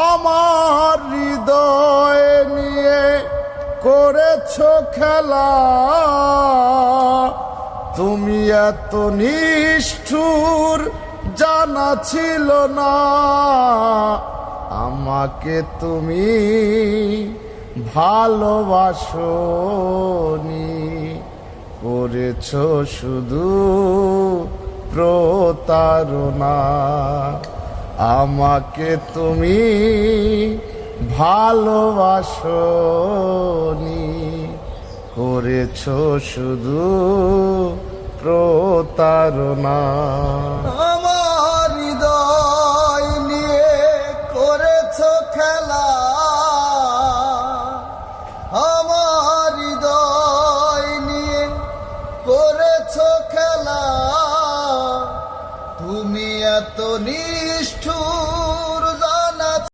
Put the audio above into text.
আমার হৃদয় নিয়ে করেছ খেলা, তুমি এত নিষ্ঠুর জানা ছিল না। আমাকে তুমি ভালোবাসোনি, করেছ শুধু প্রতারণা। আমাকে তুমি ভালোবাসোনি, করেছ শুধু প্রতারণা।